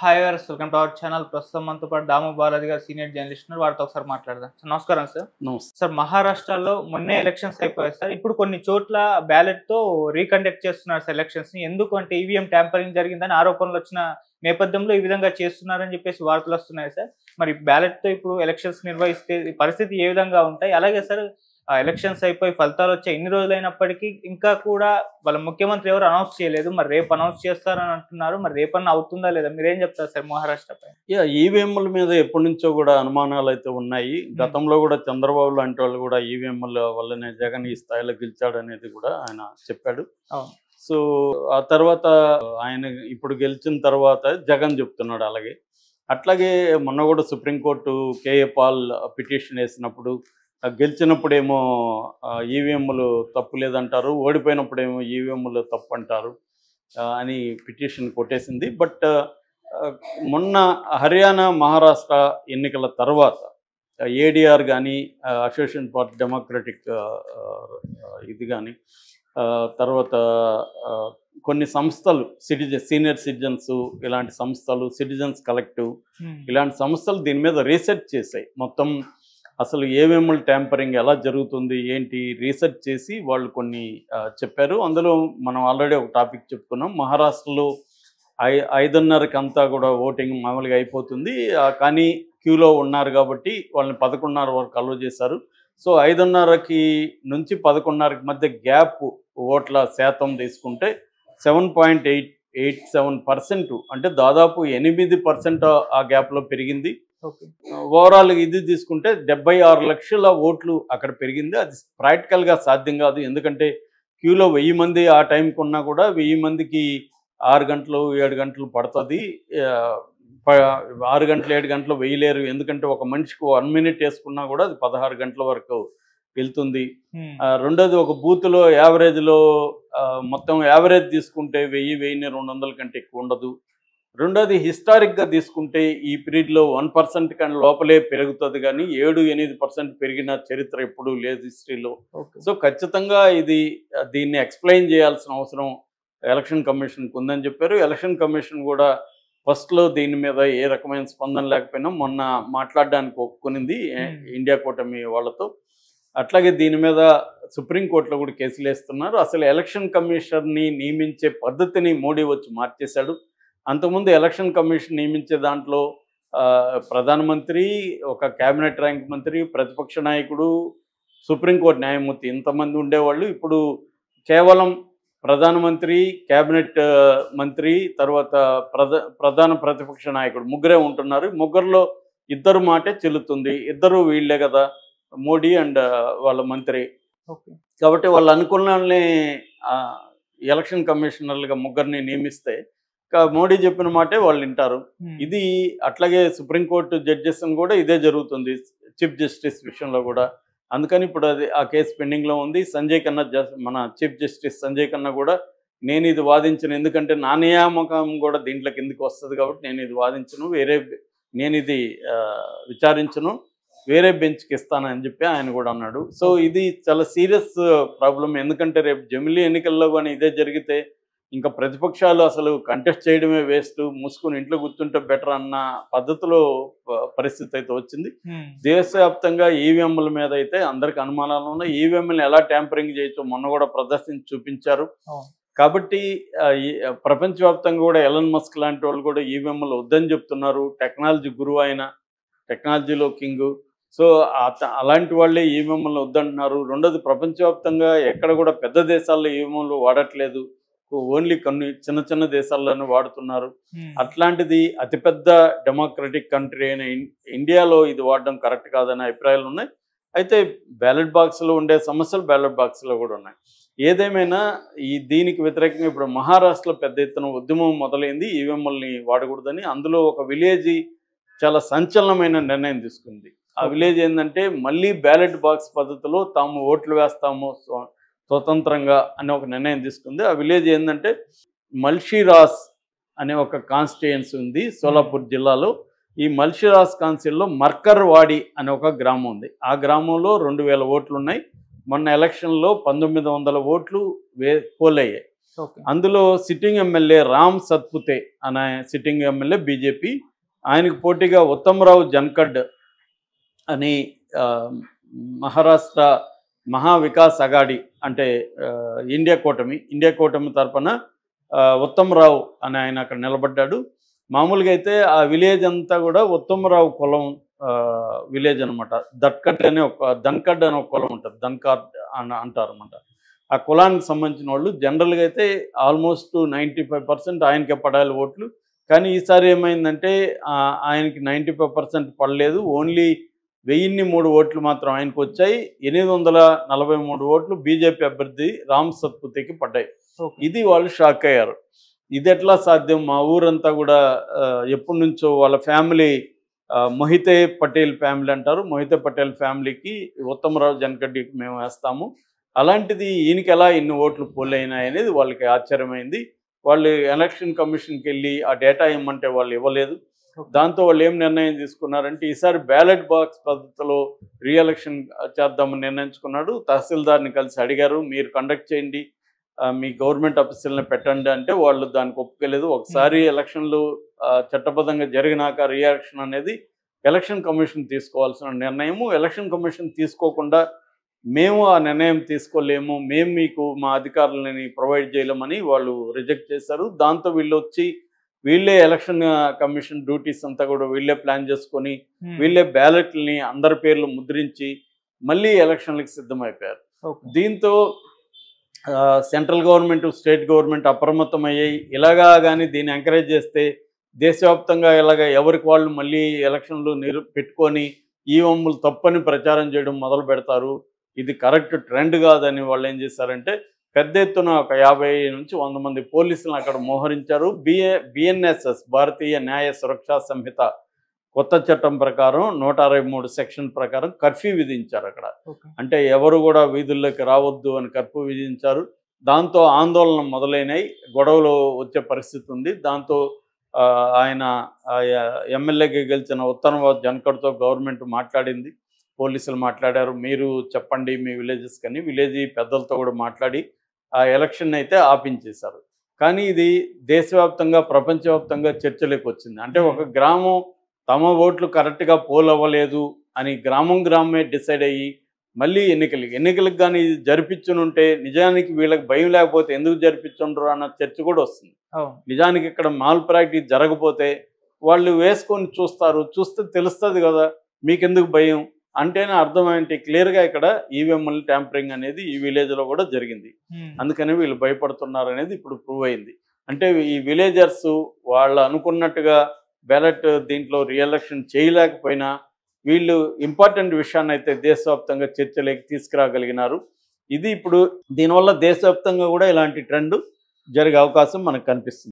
Hi గారు, welcome to our channel. ప్రస్తుతం మనతో పాటు దాము బాలాజీ గారు సీనియర్ జర్నలిస్ట్ ఉన్నారు. వారితో ఒకసారి మాట్లాడదాం. సార్ నమస్కారం సార్. నమస్తే. సార్ మహారాష్ట్రలో మొన్నే ఎలక్షన్స్ అయిపోయాయి సార్. ఇప్పుడు కొన్ని చోట్ల బ్యాలెట్‌తో రీకండక్ట్ చేస్తున్నారు సార్ ఎలక్షన్స్‌ని. ఎందుకు అంటే ఈవీఎం ట్యాంపరింగ్ జరిగిందని ఆరోపణలు వచ్చిన నేపథ్యంలో ఈ విధంగా చేస్తున్నారని చెప్పేసి వార్తలు వస్తున్నాయి సార్. మరి బ్యాలెట్‌తో ఇప్పుడు ఎలక్షన్స్ నిర్వహిస్తే ఈ పరిస్థితి ఏ విధంగా ఉంటాయి? అలాగే సార్ ఎలక్షన్స్ అయిపోయి ఫలితాలు వచ్చాయి ఇన్ని రోజులైనప్పటికీ ఇంకా కూడా వాళ్ళ ముఖ్యమంత్రి ఎవరు అనౌన్స్ చేయలేదు. మరి రేపు అనౌన్స్ చేస్తారని అంటున్నారు. మరి రేపన్నా అవుతుందా లేదా? మీరేం చెప్తారు సార్ మహారాష్ట్ర పైన? ఈవీఎంల మీద ఎప్పటి నుంచో కూడా అనుమానాలు అయితే ఉన్నాయి. గతంలో కూడా చంద్రబాబు లాంటి వాళ్ళు కూడా ఈవీఎంల వల్లనే జగన్ ఈ స్థాయిలో గెలిచాడనేది కూడా ఆయన చెప్పాడు. అవును. సో ఆ తర్వాత ఆయన ఇప్పుడు గెలిచిన తర్వాత జగన్ చెప్తున్నాడు అలాగే. అట్లాగే మొన్న కూడా సుప్రీంకోర్టు కేఏ పాల్ పిటిషన్ వేసినప్పుడు గెలిచినప్పుడేమో ఈవీఎంలు తప్పు లేదంటారు, ఓడిపోయినప్పుడేమో ఈవీఎంలు తప్పు అంటారు అని పిటిషన్ కొట్టేసింది. బట్ మొన్న హర్యానా మహారాష్ట్ర ఎన్నికల తర్వాత ఏడీఆర్ కానీ అసోసియేషన్ ఫర్ డెమోక్రటిక్ ఇది కానీ తర్వాత కొన్ని సంస్థలు సీనియర్ సిటిజన్స్ ఇలాంటి సంస్థలు సిటిజన్స్ కలెక్టివ్ ఇలాంటి సంస్థలు దీని మీద రీసెర్చ్ చేశాయి. మొత్తం అసలు ఏమేమి ట్యాంపరింగ్ ఎలా జరుగుతుంది ఏంటి రీసెర్చ్ చేసి వాళ్ళు కొన్ని చెప్పారు. అందులో మనం ఆల్రెడీ ఒక టాపిక్ చెప్పుకున్నాం. మహారాష్ట్రలో 5:30కి అంతా కూడా ఓటింగ్ మామూలుగా అయిపోతుంది. కానీ క్యూలో ఉన్నారు కాబట్టి వాళ్ళని 11:30 వరకు అలో చేశారు. సో 5:30కి నుంచి 11:30కి మధ్య గ్యాప్ ఓట్ల శాతం తీసుకుంటే 7.87% అంటే దాదాపు 8% ఆ గ్యాప్లో పెరిగింది. ఓవరాల్ ఇది తీసుకుంటే 76 లక్షల ఓట్లు అక్కడ పెరిగింది. అది ప్రాక్టికల్గా సాధ్యం కాదు. ఎందుకంటే క్యూలో 1000 మంది ఆ టైంకి ఉన్నా కూడా 1000 మందికి 6 గంటలు 7 గంటలు పడుతుంది. 6 గంటలు 7 గంటలు వేయలేరు. ఎందుకంటే ఒక మనిషికి 1 మినిట్ వేసుకున్నా కూడా అది 16 గంటల వరకు వెళ్తుంది. రెండోది ఒక బూత్లో యావరేజ్లో మొత్తం యావరేజ్ తీసుకుంటే 1000-1200 కంటే ఎక్కువ ఉండదు. రెండోది హిస్టారిక్గా తీసుకుంటే ఈ పీరియడ్లో 1% కానీ లోపలే పెరుగుతుంది, కానీ 7-8% పెరిగిన చరిత్ర ఎప్పుడూ లేదు హిస్టరీలో. సో ఖచ్చితంగా దీన్ని ఎక్స్ప్లెయిన్ చేయాల్సిన అవసరం ఎలక్షన్ కమిషన్కి ఉందని చెప్పారు. ఎలక్షన్ కమిషన్ కూడా ఫస్ట్లో దీని మీద ఏ రకమైన స్పందన లేకపోయినా మొన్న మాట్లాడడానికి ఒప్పుకునింది ఇండియా కూటమి వాళ్ళతో. అట్లాగే దీని మీద సుప్రీంకోర్టులో కూడా కేసులు వేస్తున్నారు. అసలు ఎలక్షన్ కమిషన్ని నియమించే పద్ధతిని మోడీ వచ్చి మార్చేశాడు. అంతకుముందు ఎలక్షన్ కమిషన్ నియమించే దాంట్లో ప్రధానమంత్రి, ఒక క్యాబినెట్ ర్యాంక్ మంత్రి, ప్రతిపక్ష నాయకుడు, సుప్రీంకోర్టు న్యాయమూర్తి ఇంతమంది ఉండేవాళ్ళు. ఇప్పుడు కేవలం ప్రధానమంత్రి, క్యాబినెట్ మంత్రి, తర్వాత ప్రధాన ప్రతిపక్ష నాయకుడు ముగ్గురే ఉంటున్నారు. ముగ్గురులో ఇద్దరు మాటే చెల్లుతుంది. ఇద్దరు వీళ్ళే కదా, మోడీ అండ్ వాళ్ళ మంత్రి. కాబట్టి వాళ్ళు అనుకున్ననే ఎలక్షన్ కమిషనర్లుగా ముగ్గురిని నియమిస్తే మోడీ చెప్పిన మాటే వాళ్ళు వింటారు. ఇది అట్లాగే సుప్రీంకోర్టు జడ్జెస్ కూడా ఇదే జరుగుతుంది చీఫ్ జస్టిస్ విషయంలో కూడా. అందుకని ఇప్పుడు ఆ కేసు పెండింగ్లో ఉంది. సంజయ్ ఖన్నా, మన చీఫ్ జస్టిస్ సంజయ్ ఖన్నా కూడా నేను ఇది వాదించను, ఎందుకంటే నా నియామకం కూడా దీంట్లో కిందకి వస్తుంది కాబట్టి నేను ఇది వాదించను, నేను ఇది విచారించను, వేరే బెంచ్కి ఇస్తానని చెప్పి ఆయన కూడా అన్నాడు. సో ఇది చాలా సీరియస్ ప్రాబ్లం. ఎందుకంటే రేపు జమిలీ ఎన్నికల్లో కానీ ఇదే జరిగితే ఇంకా ప్రతిపక్షాలు అసలు కంటెస్ట్ చేయడమే వేస్ట్, మూసుకుని ఇంట్లో కూర్చుంటే బెటర్ అన్న పద్ధతిలో పరిస్థితి అయితే వచ్చింది. దేశవ్యాప్తంగా ఈవీఎంల మీద అయితే అందరికి అనుమానాలు ఉన్నాయి. ఈవీఎంలను ఎలా ట్యాంపరింగ్ చేయొచ్చో మొన్న కూడా ప్రదర్శించి చూపించారు. కాబట్టి ప్రపంచవ్యాప్తంగా కూడా ఎలన్ మస్క్ లాంటి వాళ్ళు కూడా ఈవీఎంలు వద్దని చెప్తున్నారు. టెక్నాలజీ గురువు అయిన, టెక్నాలజీలో కింగ్. సో అలాంటి వాళ్ళే ఈవీఎంలు వద్దంటున్నారు. రెండోది ప్రపంచవ్యాప్తంగా ఎక్కడ కూడా పెద్ద దేశాల్లో ఈవీఎంలు వాడట్లేదు, ఓన్లీ కొన్ని చిన్న చిన్న దేశాల్లోనే వాడుతున్నారు. అట్లాంటిది అతిపెద్ద డెమోక్రటిక్ కంట్రీ అయిన ఇండియాలో ఇది వాడడం కరెక్ట్ కాదనే అభిప్రాయాలు ఉన్నాయి. అయితే బ్యాలెట్ బాక్స్లో ఉండే సమస్యలు బ్యాలెట్ బాక్స్లో కూడా ఉన్నాయి. ఏదేమైనా దీనికి వ్యతిరేకంగా ఇప్పుడు మహారాష్ట్రలో పెద్ద ఎత్తున ఉద్యమం మొదలైంది ఈవీఎంలని వాడకూడదని. అందులో ఒక విలేజ్ చాలా సంచలనమైన నిర్ణయం తీసుకుంది. ఆ విలేజ్ ఏంటంటే మళ్ళీ బ్యాలెట్ బాక్స్ పద్ధతిలో తాము ఓట్లు వేస్తాము స్వతంత్రంగా అనే ఒక నిర్ణయం తీసుకుంది. ఆ విలేజ్ ఏంటంటే మల్షీరాస్ అనే ఒక కాన్స్టిట్యుయెన్సీ ఉంది సోలాపూర్ జిల్లాలో. ఈ మల్షీరాస్ కాన్స్టిట్యున్సీలో మర్కర్వాడి అనే ఒక గ్రామం ఉంది. ఆ గ్రామంలో 2000 ఓట్లు ఉన్నాయి. మొన్న ఎలక్షన్లో 1900 ఓట్లు పోలయ్యాయి. అందులో సిట్టింగ్ ఎమ్మెల్యే రామ్ సత్పుతే అనే సిట్టింగ్ ఎమ్మెల్యే బీజేపీ, ఆయనకు పోటీగా ఉత్తమరావు జన్కడ్ అని మహారాష్ట్ర మహా వికాస్ అగాడి అంటే ఇండియా కూటమి తరపున ఉత్తమరావు అని ఆయన అక్కడ నిలబడ్డాడు. మామూలుగా అయితే ఆ విలేజ్ అంతా కూడా ఉత్తమరావు కులం విలేజ్ అనమాట. దన్కడ్ అనే ఒక కులం ఉంటుంది, ధన్కాడ్ అని అంటారు అనమాట. ఆ కులానికి సంబంధించిన వాళ్ళు జనరల్గా అయితే ఆల్మోస్ట్ 95% ఆయనకే పడాలి ఓట్లు. కానీ ఈసారి ఏమైందంటే ఆయనకి 95% పడలేదు. ఓన్లీ 1003 ఓట్లు మాత్రం ఆయనకు వచ్చాయి. 843 ఓట్లు బీజేపీ అభ్యర్థి రామ్ సత్పుతేకి పడ్డాయి. ఇది వాళ్ళు షాక్ అయ్యారు. ఇది ఎట్లా సాధ్యం? మా ఊరంతా కూడా ఎప్పటి నుంచో వాళ్ళ ఫ్యామిలీ మొహితే పటేల్ ఫ్యామిలీ అంటారు. మొహితే పటేల్ ఫ్యామిలీకి ఉత్తమరావు జన్కడ్కి మేము వేస్తాము. అలాంటిది ఈయనకి ఎలా ఇన్ని ఓట్లు పోల్ అయినాయి అనేది వాళ్ళకి ఆశ్చర్యమైంది. వాళ్ళు ఎలక్షన్ కమిషన్కి వెళ్ళి ఆ డేటా ఇవ్వమంటే వాళ్ళు ఇవ్వలేదు. దాంతో వాళ్ళు ఏం నిర్ణయం తీసుకున్నారంటే ఈసారి బ్యాలెట్ బాక్స్ పద్ధతిలో రీఎలక్షన్ చేద్దామని నిర్ణయించుకున్నాడు. తహసీల్దార్ని కలిసి అడిగారు, మీరు కండక్ట్ చేయండి, మీ గవర్నమెంట్ ఆఫీసులను పెట్టండి అంటే వాళ్ళు దానికి ఒప్పుకోలేదు. ఒకసారి ఎలక్షన్లు చట్టబద్ధంగా జరిగినాక రీఎలక్షన్ అనేది ఎలక్షన్ కమిషన్ తీసుకోవాల్సిన నిర్ణయము. ఎలక్షన్ కమిషన్ తీసుకోకుండా మేము ఆ నిర్ణయం తీసుకోలేము, మేము మీకు మా అధికారులని ప్రొవైడ్ చేయలేమని వాళ్ళు రిజెక్ట్ చేశారు. దాంతో వీళ్ళు వచ్చి వీళ్ళే ఎలక్షన్ కమిషన్ డ్యూటీస్ అంతా కూడా వీళ్ళే ప్లాన్ చేసుకొని వీళ్ళే బ్యాలెట్లని అందరి పేర్లు ముద్రించి మళ్ళీ ఎలక్షన్లకు సిద్ధమైపోయారు. దీంతో సెంట్రల్ గవర్నమెంట్, స్టేట్ గవర్నమెంట్ అప్రమత్తమయ్యాయి. ఇలాగా కానీ దీన్ని ఎంకరేజ్ చేస్తే దేశవ్యాప్తంగా ఇలాగ ఎవరికి వాళ్ళు మళ్ళీ ఎలక్షన్లు పెట్టుకొని ఈవీఎంలు తప్పని ప్రచారం చేయడం మొదలు పెడతారు. ఇది కరెక్ట్ ట్రెండ్ కాదని వాళ్ళు ఏం చేశారంటే పెద్ద ఎత్తున ఒక 50 నుంచి 100 మంది పోలీసులను అక్కడ మోహరించారు. బిఎన్ఎస్ఎస్ భారతీయ న్యాయ సురక్షా సంహిత కొత్త చట్టం ప్రకారం 163 సెక్షన్ ప్రకారం కర్ఫ్యూ విధించారు అక్కడ. అంటే ఎవరు కూడా వీధుల్లోకి రావద్దు అని కర్ఫ్యూ విధించారు. దాంతో ఆందోళన మొదలైనవి, గొడవలు వచ్చే పరిస్థితి ఉంది. దాంతో ఆయన ఎమ్మెల్యేగా గెలిచిన ఉత్తమరావు జన్కడ్తో గవర్నమెంట్ మాట్లాడింది, పోలీసులు మాట్లాడారు, మీరు చెప్పండి మీ విలేజెస్ కానీ విలేజ్ పెద్దలతో కూడా మాట్లాడి ఆ ఎలక్షన్ అయితే ఆపించేశారు. కానీ ఇది దేశవ్యాప్తంగా ప్రపంచవ్యాప్తంగా చర్చలోకి వచ్చింది. అంటే ఒక గ్రామం తమ ఓట్లు కరెక్ట్గా పోల్ అవ్వలేదు అని గ్రామమే డిసైడ్ అయ్యి మళ్ళీ ఎన్నికలకు కానీ జరిపించునుంటే నిజానికి వీళ్ళకి భయం లేకపోతే ఎందుకు జరిపించుండ్రు అన్న చర్చ కూడా వస్తుంది. నిజానికి ఇక్కడ మాల్ ప్రాక్టీస్ జరగకపోతే వాళ్ళు వేసుకొని చూస్తే తెలుస్తుంది కదా, మీకెందుకు భయం అంటేనే అర్థం ఏంటి, క్లియర్గా ఇక్కడ ఈవీఎంఎల్ ట్యాంపరింగ్ అనేది ఈ విలేజ్లో కూడా జరిగింది, అందుకని వీళ్ళు భయపడుతున్నారు అనేది ఇప్పుడు ప్రూవ్ అయింది. అంటే ఈ విలేజర్స్ వాళ్ళు అనుకున్నట్టుగా బ్యాలెట్ దీంట్లో రీఎలక్షన్ చేయలేకపోయినా వీళ్ళు ఇంపార్టెంట్ విషయాన్ని అయితే దేశవ్యాప్తంగా చర్చలోకి తీసుకురాగలిగినారు. ఇది ఇప్పుడు దీనివల్ల దేశవ్యాప్తంగా కూడా ఇలాంటి ట్రెండ్ జరిగే అవకాశం మనకు కనిపిస్తుంది.